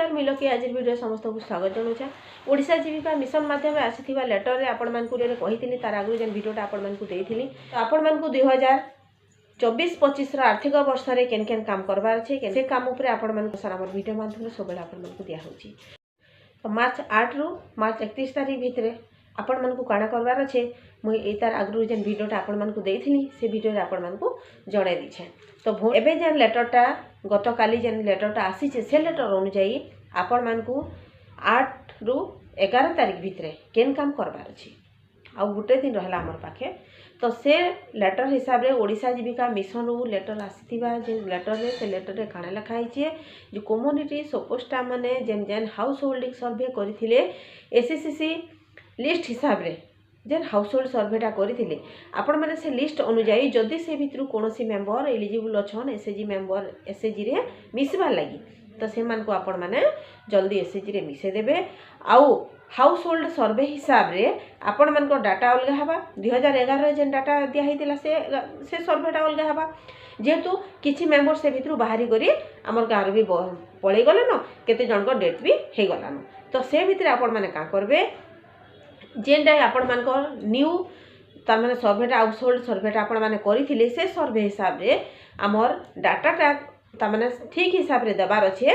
नमस्कार मिलो कि आज वीडियो समस्त को स्वागत जनाऊे। ओडिशा जीविका मिशन माध्यम आसी लेटर रे आपण मानकु कही तार आगु जेन वीडियोटा आपण मानकु देइथिली तो आपण मानकु 2024-25 आर्थिक वर्ष रे केन केन काम करबार छे से काम ऊपर आपण मानकु सारा हमर वीडियो माध्यम सब बेला आपण मानकु दिया होची। तो मार्च 8 रु मार्च 31 तारीख भितरे आपण मानकु काना करबार छे मुई ए तार आगु जेन वीडियोटा आपण मानकु देइथिली से वीडियो रे आपण मानकु जणाई दी छे। तो एबे जेन लेटरटा गत काली जेन लेटरटा आसी छे से लेटर अनुसार आपण मानकु 8 रु 11 तारीख भितरे केन काम करबार अछि आ गुटे दिन रहला हमर पाखे। तो से लेटर हिसाब रे ओडिशा जीविका मिशन रु लेटर आसीथिबा जे लेटर रे से लेटर रे काना लिखा हिचे जे कम्युनिटी सपोस्टा माने जेन जेन हाउस होल्डिंग सर्वे करिथिले एससीसी लिस्ट हिसाब रे जेन हाउस होल्ड सर्वेटा करिथिले आपण माने से लिस्ट अनुसार जदि से भितरु कोनोसी मेंबर एलिजिबल अछन एसएजी मेंबर एसएजी रे मिसबा लागि तो से मान को आपण माने जल्दी एसएजी रे मिसे देबे। आउ हाउस होल्ड सर्वे हिसाब रे आपण मान को डाटा अलगा हबा 2011 रे जेन डाटा दिया हितिला से सर्वेटा अलगा हबा जेतु किछि मेंबर से भितरु बाहरी करी हमर गार भी पळै गले न केते जन को डेथ भी हे गला न। तो से भितरे आपण माने का करबे जेनटा आपण मान को न्यू तार माने सर्वेटा हाउस होल्ड सर्वेटा आपण माने करिथिले से सर्वे हिसाब रे हमर डाटाटा तार माने ठीक हिसाब रे देबार अछि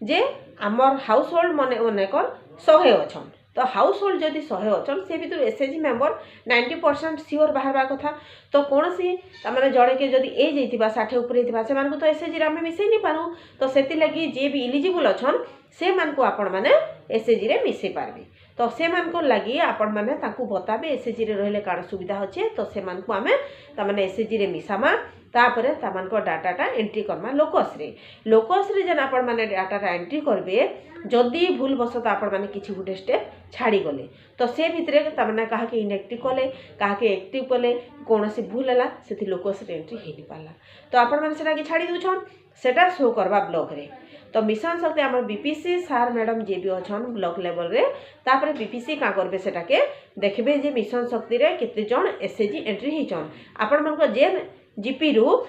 जे हमर हाउस होल्ड मने मने कर 100 अछन। तो हाउस होल्ड जदि 100 अछन से भितर एसएजी मेंबर 90% सियोर बाहरबा कथा। तो कोनसी तार जड़े के जदि ए जैतिबा 60 ऊपर हेतिबा से मानको तो एसएजी रे हम मिसै नि पारू। तो सेति लागि जे भी एलिजिबल अछन से मानको आपण माने एसएजी रे मिसै पारबे। तो से मानको लागि आपण माने ताकू बताबे एसएजी रे रहले काण सुविधा होचे तो से मानको आमे ता माने एसएजी रे मिसामा तापरे ता मानको डाटाटा एंट्री करमा लोकस रे जन आपण माने डाटाटा एंट्री करबे जदि भूल बसत आपण माने किछि गुटे स्टेप छाड़ी गले तो से भितरे ता माने काहा के इनएक्टिव कले काहा के एक्टिव कले कोनोसी भूल हला सेति लोकस रे एंट्री हेनि पाला। तो आपण माने सेटा के छाड़ी दुछन सेटा शो करबा ब्लॉक रे। तो मिशन शक्ति आम बीपीसी सार मैडम जे भी अच्छन ब्लॉक लेवल रे तापर बीपीसी का करबे सेटा के देखबे जे मिशन शक्ति रे केते जन एसएजी एंट्री हिचन आपण मन को जे जीपी रु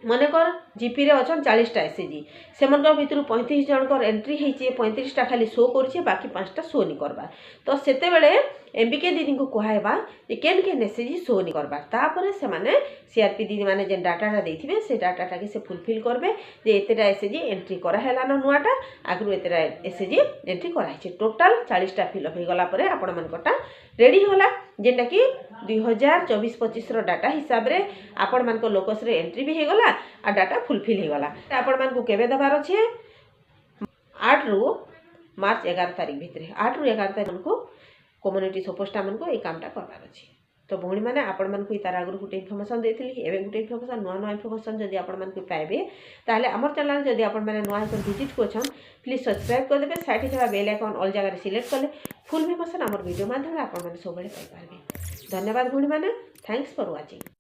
मने कर जीपी रे अच्छन 40 टा एसएजी से मन भितर 35 जन कर एंट्री हिचे 35 टा खाली शो करछे बाकी 5 टा शो नि करबा। तो सेते बेले एमबीके दीदी को कहैबा जे केन केन एसएजी शो नि करबा तापर से माने सीआरपी दीदी माने जे डाटाटा देथिबे से डाटाटा के से फुलफिल करबे जे एतेटा एसएजी एंट्री करा हैला न नुआटा आगु एतेटा एसएजी एंट्री करा हिचे टोटल 40 टा फिलअप हे गला परे आपण मानकटा रेडी होला जेटा कि 2024-25 रो डाटा हिसाब रे आपण मानको लोकस रे एंट्री भी हे गला आ डाटा फुलफिल हे गला। आपण मानको केबे दबार अछि 8 रु मार्च 11 तारीख भितरे 8 रु 11 तारीख मानको कम्युनिटी सपोस्टा मानको ए कामटा करबार अछि। तो भौणी माने आपण मानको तार आगु गुटे इन्फॉर्मेशन देथिली एबे गुटे इन्फॉर्मेशन नुआ इन्फॉर्मेशन जदि आपण मानको पाइबे ताले हमर चैनल जदि आपण माने नुआ कर विजिट कोछन प्लीज सब्सक्राइब कर देबे साइड के बेल आइकन ऑल जगह रे सिलेक्ट करले फुल इन्फॉर्मेशन हमर वीडियो माध्यम आपण माने सब बेले पाइ पारबे। धन्यवाद भौणी माने थैंक्स फॉर वाचिंग।